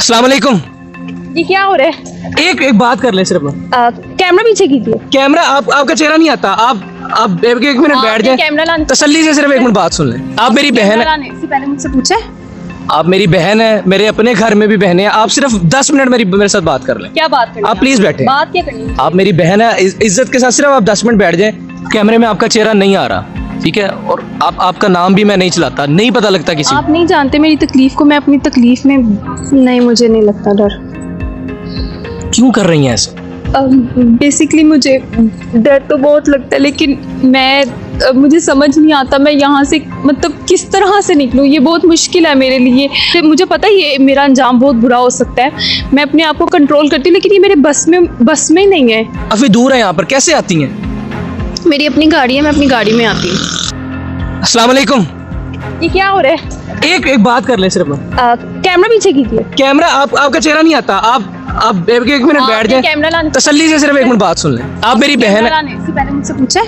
अस्सलाम वालेकुम। ये क्या हो रहा है? एक बात कर ले सिर्फ। कैमरा पीछे कीजिए। कैमरा आपका चेहरा नहीं आता। आप एक मिनट बैठ जाए, कैमरा लाने तसल्ली से सिर्फ एक मिनट बात सुन लें। आप मेरी बहन है, लाने से पहले मुझसे पूछे। आप मेरी बहन है, मेरे अपने घर में भी बहनें हैं। आप सिर्फ 10 मिनट मेरे साथ बात कर लें। क्या बात करनी है? आप प्लीज बैठे। बात क्या करनी है? आप मेरी बहन है, इज्जत के साथ सिर्फ आप 10 मिनट बैठ जाए। कैमरे में आपका चेहरा नहीं आ रहा, ठीक है? और आपका नाम भी मैं नहीं चलाता, नहीं पता लगता किसी। आप नहीं जानते मेरी तकलीफ को। मैं अपनी तकलीफ में नहीं, मुझे नहीं लगता डर। क्यों कर रही हैं ऐसे? बेसिकली मुझे डर तो बहुत लगता है, लेकिन मुझे समझ नहीं आता मैं यहाँ से मतलब किस तरह से निकलूँ। ये बहुत मुश्किल है मेरे लिए। मुझे पता है ये मेरा अंजाम बहुत बुरा हो सकता है। मैं अपने आप को कंट्रोल करती हूँ, लेकिन ये मेरे बस में ही नहीं है। काफी दूर है यहाँ पर, कैसे आती हैं? मेरी अपनी गाड़ी है, मैं अपनी गाड़ी में आती हूँ। अस्सलाम वालेकुम। ये क्या हो रहा है? एक बात कर ले सिर्फ। कैमरा पीछे कीजिए। कैमरा आपका चेहरा नहीं आता। आप एक मिनट बैठ जाए, कैमरा लाने तसल्ली से सिर्फ एक मिनट बात सुन लें। आप मेरी बहन है, लाने से पहले मुझसे पूछे।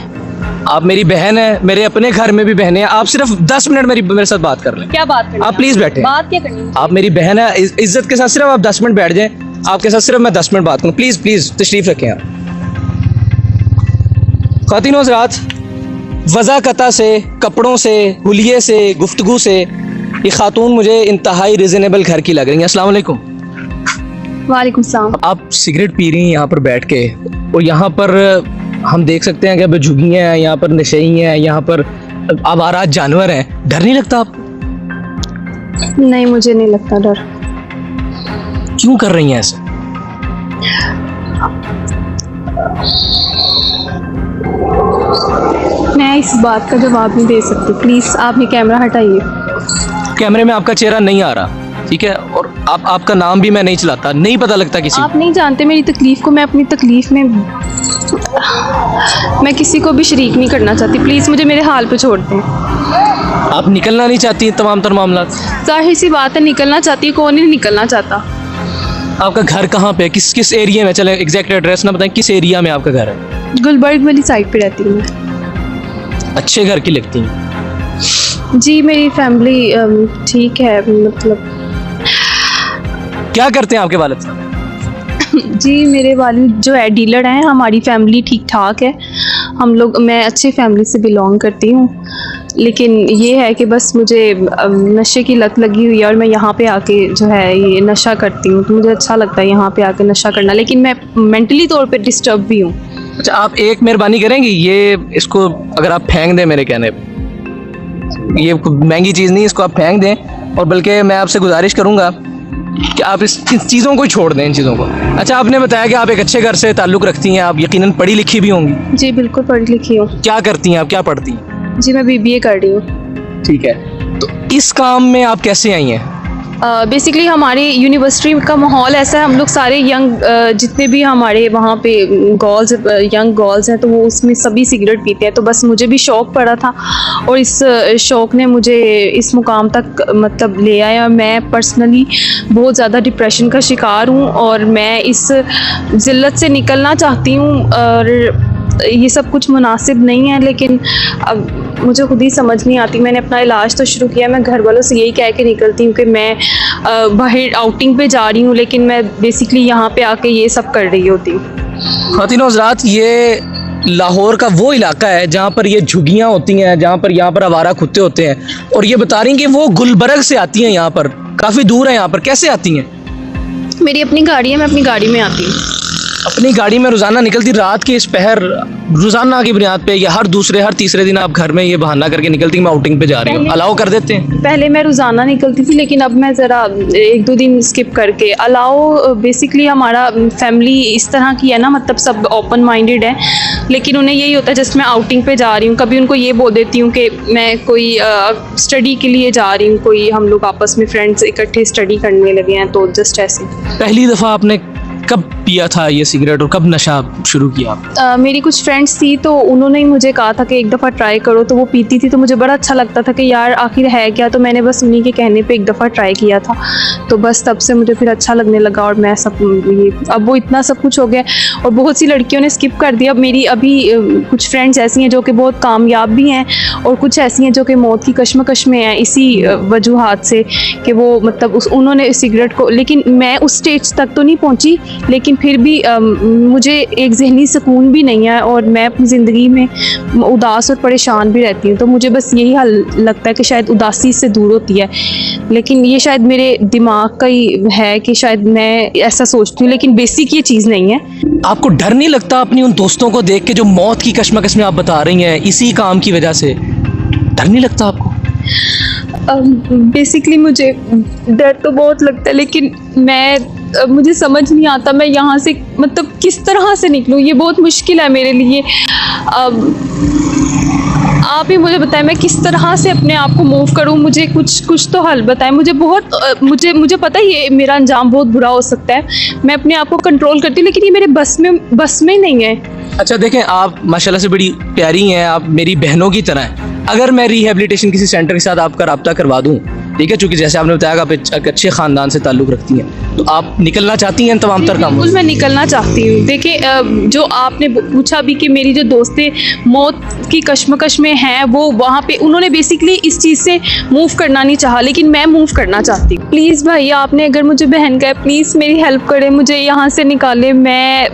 आप मेरी बहन है, मेरे अपने घर में भी बहनें हैं। आप सिर्फ 10 मिनट मेरे साथ बात कर लें। क्या बात करनी है? आप प्लीज बैठे। बात क्या करनी है? आप मेरी बहन है, इज्जत के साथ सिर्फ आप 10 मिनट बैठ जाएं। आपके साथ सिर्फ मैं 10 मिनट बात करूँ। प्लीज तशरीफ रखें आप। ख़वातीन हज़रात, वज़ाकता से, कपड़ों से, हुलिये से, गुफ्तगू से ये खातून मुझे इंतहाई रिजनेबल घर की लग रही हैं। अस्सलाम वालेकुम। वालेकुम सलाम। आप सिगरेट पी रही हैं यहाँ पर बैठ के, और यहाँ पर हम देख सकते हैं कि अब झुग्गियाँ हैं, यहाँ पर नशेई हैं, यहाँ पर आवारा जानवर हैं। डर नहीं लगता आपको? नहीं, मुझे नहीं लगता डर। क्यों कर रही हैं ऐसे? मैं इस बात का जवाब नहीं दे सकती। प्लीज़ आप ये कैमरा हटाइए। कैमरे में आपका चेहरा नहीं आ रहा, ठीक है? और आपका नाम भी मैं नहीं चलाता, नहीं पता लगता किसी। आप नहीं जानते मेरी तकलीफ को। मैं अपनी तकलीफ में मैं किसी को भी शरीक नहीं करना चाहती। प्लीज़ मुझे मेरे हाल पे छोड़ दें। आप निकलना नहीं चाहती तमाम तर मामला? जाहिर सी बात है, निकलना चाहती है, कौन नहीं निकलना चाहता। आपका घर कहाँ पे है? किस एरिया में? चले एग्जैक्ट एड्रेस ना बताएं, किस एरिया में आपका घर है? गुलबर्ग वाली साइड पे रहती हूँ मैं। अच्छे घर की लगती हैं। जी, मेरी फैमिली ठीक है। मतलब क्या करते हैं आपके वालिद साहब? जी, मेरे वालिद जो है डीलर हैं। हमारी फैमिली ठीक ठाक है। मैं अच्छी फैमिली से बिलोंग करती हूँ, लेकिन ये है कि बस मुझे नशे की लत लगी हुई है, और मैं यहाँ पे आके जो है ये नशा करती हूँ। तो मुझे अच्छा लगता है यहाँ पे आके नशा करना, लेकिन मैं मेंटली तौर पे डिस्टर्ब भी हूँ। अच्छा, आप एक मेहरबानी करेंगी, ये इसको अगर आप फेंक दें मेरे कहने पे, ये महंगी चीज़ नहीं, इसको आप फेंक दें। और बल्कि मैं आपसे गुजारिश करूँगा कि आप इन चीज़ों को ही छोड़ दें, इन चीज़ों को। अच्छा, आपने बताया कि आप एक अच्छे घर से ताल्लुक़ रखती हैं, आप यकीनन पढ़ी लिखी भी होंगी। जी बिल्कुल, पढ़ी लिखी हूँ। क्या करती हैं आप, क्या पढ़ती हैं? जी, मैं BBA कर रही हूँ। ठीक है, तो इस काम में आप कैसे आई हैं? बेसिकली हमारी यूनिवर्सिटी का माहौल ऐसा है, हम लोग सारे यंग जितने भी हमारे वहाँ पे यंग गर्ल्स हैं, तो वो उसमें सभी सिगरेट पीते हैं। तो बस मुझे भी शौक़ पड़ा था, और इस शौक़ ने मुझे इस मुकाम तक मतलब ले आया। मैं पर्सनली बहुत ज़्यादा डिप्रेशन का शिकार हूँ, और मैं इस ज़िल्लत से निकलना चाहती हूँ। और ये सब कुछ मुनासिब नहीं है, लेकिन अब मुझे खुद ही समझ नहीं आती। मैंने अपना इलाज तो शुरू किया। मैं घर वालों से यही कह के निकलती हूँ कि मैं बाहर आउटिंग पे जा रही हूँ, लेकिन मैं बेसिकली यहाँ पे आके ये सब कर रही होती हूँ। ख़वातीनो हज़रात, ये लाहौर का वो इलाका है जहाँ पर ये झुग्गियाँ होती हैं, जहाँ पर यहाँ पर आवारा कुत्ते होते हैं, और ये बता रही हैं कि वो गुलबर्ग से आती हैं। यहाँ पर काफ़ी दूर है, यहाँ पर कैसे आती हैं? मेरी अपनी गाड़ी है, मैं अपनी गाड़ी में आती हूँ। अपनी गाड़ी में रोज़ाना निकलती? रात के इस पहर रोज़ाना की बुनियाद पे या हर दूसरे हर तीसरे दिन आप घर में ये बहाना करके निकलती मैं आउटिंग पे जा रही हूँ, अलाउ कर देते हैं? पहले मैं रोज़ाना निकलती थी, लेकिन अब मैं ज़रा 1-2 दिन स्किप करके अलाउ। बेसिकली हमारा फैमिली इस तरह की है ना, मतलब सब ओपन माइंडेड है, लेकिन उन्हें यही होता है जस्ट मैं आउटिंग पे जा रही हूँ। कभी उनको ये बोल देती हूँ कि मैं कोई स्टडी के लिए जा रही हूँ, कोई हम लोग आपस में फ्रेंड्स इकट्ठे स्टडी करने लगे हैं, तो जस्ट ऐसे। पहली दफ़ा आपने कब पिया था ये सिगरेट और कब नशा शुरू किया आप? मेरी कुछ फ्रेंड्स थी तो उन्होंने ही मुझे कहा था कि एक दफ़ा ट्राई करो, तो वो पीती थी तो मुझे बड़ा अच्छा लगता था कि यार आखिर है क्या, तो मैंने बस उन्हीं के कहने पे एक दफ़ा ट्राई किया था। तो बस तब से मुझे फिर अच्छा लगने लगा और मैं सब ये अब वो इतना सब कुछ हो गया और बहुत सी लड़कियों ने स्किप कर दिया। मेरी अभी कुछ फ्रेंड्स ऐसी हैं जो कि बहुत कामयाब भी हैं और कुछ ऐसी हैं जो कि मौत की कश्मकश में हैं इसी वजूहात से कि वो मतलब उन्होंने सिगरेट को, लेकिन मैं उस स्टेज तक तो नहीं पहुंची, लेकिन फिर भी मुझे एक जहनी सुकून भी नहीं है और मैं अपनी ज़िंदगी में उदास और परेशान भी रहती हूँ। तो मुझे बस यही हल लगता है कि शायद उदासी से दूर होती है, लेकिन ये शायद मेरे दिमाग का ही है कि शायद मैं ऐसा सोचती हूँ, लेकिन बेसिक ये चीज़ नहीं है। आपको डर नहीं लगता अपनी उन दोस्तों को देख के जो मौत की कश्मकश में आप बता रही हैं इसी काम की वजह से? डर नहीं लगता आपको? बेसिकली मुझे डर तो बहुत लगता है, लेकिन मुझे समझ नहीं आता मैं यहाँ से मतलब किस तरह से निकलूँ। ये बहुत मुश्किल है मेरे लिए। आप ही मुझे बताएं मैं किस तरह से अपने आप को मूव करूँ, मुझे कुछ तो हल बताएं। मुझे पता है ये मेरा अंजाम बहुत बुरा हो सकता है, मैं अपने आप को कंट्रोल करती हूँ, लेकिन ये मेरे बस में ही नहीं है। अच्छा देखें, आप माशाल्लाह से बड़ी प्यारी हैं, आप मेरी बहनों की तरह हैं। अगर मैं रिहेबिलिटेशन किसी सेंटर के साथ आपका रब्ता करवा दूं, ठीक है, चूँकि जैसे आपने बताया आप एक अच्छे ख़ानदान से ताल्लुक़ रखती हैं, तो आप निकलना चाहती हैं तमाम तर कामों? बिल्कुल मैं निकलना चाहती हूँ। देखिए जो आपने पूछा भी कि मेरी जो दोस्तें मौत की कश्मकश में हैं वो वहाँ पे उन्होंने बेसिकली इस चीज़ से मूव करना नहीं चाहा, लेकिन मैं मूव करना चाहती हूँ। प्लीज़ भैया आपने अगर मुझे बहन का है प्लीज़ मेरी हेल्प करें, मुझे यहाँ से निकालें। मैं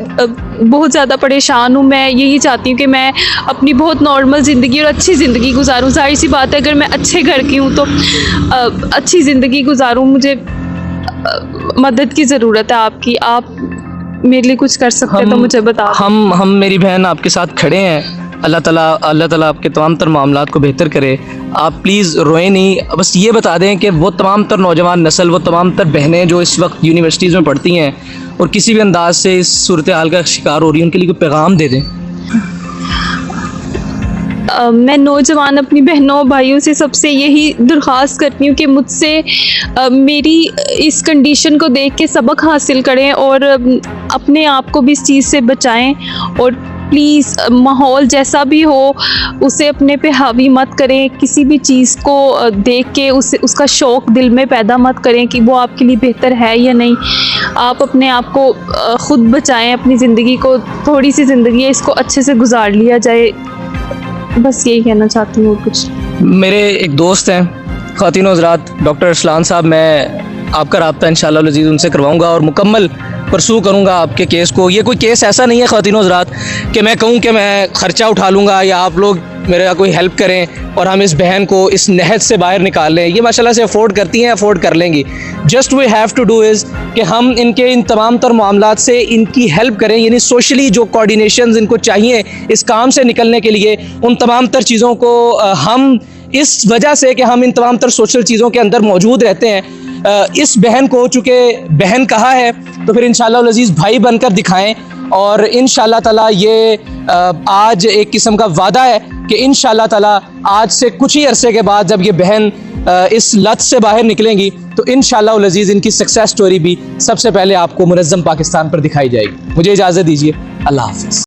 बहुत ज़्यादा परेशान हूँ। मैं यही चाहती हूँ कि मैं अपनी बहुत नॉर्मल ज़िंदगी और अच्छी ज़िंदगी गुजारूँ। जाहिर सी बात है अगर मैं अच्छे घर की हूँ तो अच्छी ज़िंदगी गुजारूँ। मुझे मदद की ज़रूरत है आपकी, आप मेरे लिए कुछ कर सकते हैं तो मुझे बता। हम मेरी बहन आपके साथ खड़े हैं। अल्लाह ताला आपके तमाम तर मामलात को बेहतर करे। आप प्लीज़ रोएं नहीं, बस ये बता दें कि वो तमाम तर नौजवान नस्ल, वो तमाम तर बहनें जो इस वक्त यूनिवर्सिटीज़ में पढ़ती हैं और किसी भी अंदाज से इस सूरत हाल का शिकार हो रही हैं, उनके लिए कोई पैगाम दे दें। मैं नौजवान अपनी बहनों भाइयों से सबसे यही दरख्वास्त करती हूँ कि मुझसे मेरी इस कंडीशन को देख के सबक हासिल करें और अपने आप को भी इस चीज़ से बचाएं और प्लीज़ माहौल जैसा भी हो उसे अपने पे हावी मत करें। किसी भी चीज़ को देख के उसका शौक़ दिल में पैदा मत करें कि वो आपके लिए बेहतर है या नहीं। आप अपने आप को ख़ुद बचाएं, अपनी ज़िंदगी को, थोड़ी सी ज़िंदगी है इसको अच्छे से गुजार लिया जाए। बस यही कहना चाहती हूँ। कुछ मेरे एक दोस्त हैं ख़वातीन हज़रात, डॉक्टर अरसलान साहब, मैं आपका रब्ता इंशाअल्लाह अज़ीज़ उनसे करवाऊँगा और मुकम्मल परसू करूँगा आपके केस को। ये कोई केस ऐसा नहीं है ख़वातीन हज़रात कि मैं कहूँ कि मैं ख़र्चा उठा लूँगा या आप लोग मेरा कोई हेल्प करें और हम इस बहन को इस नहज से बाहर निकाल लें। ये माशाल्लाह से अफोर्ड करती हैं, अफोर्ड कर लेंगी। Just we have to do is कि हम इनके इन तमाम तर मामलात से इनकी हेल्प करें, यानी सोशली जो कोऑर्डिनेशंस इनको चाहिए इस काम से निकलने के लिए, उन तमाम तर चीज़ों को हम इस वजह से कि हम इन तमाम तर सोशल चीज़ों के अंदर मौजूद रहते हैं, इस बहन को चूँकि बहन कहा है तो फिर इंशाअल्लाह अज़ीज़ भाई बनकर दिखाएं। और इंशाअल्लाह ताला ये आज एक किस्म का वादा है कि इंशाअल्लाह ताला आज से कुछ ही अरसे के बाद जब ये बहन इस लत से बाहर निकलेंगी तो इंशाअल्लाह अज़ीज़ इनकी सक्सेस स्टोरी भी सबसे पहले आपको मुनज़्ज़म पाकिस्तान पर दिखाई जाएगी। मुझे इजाज़त दीजिए, अल्लाह हाफ़िज़।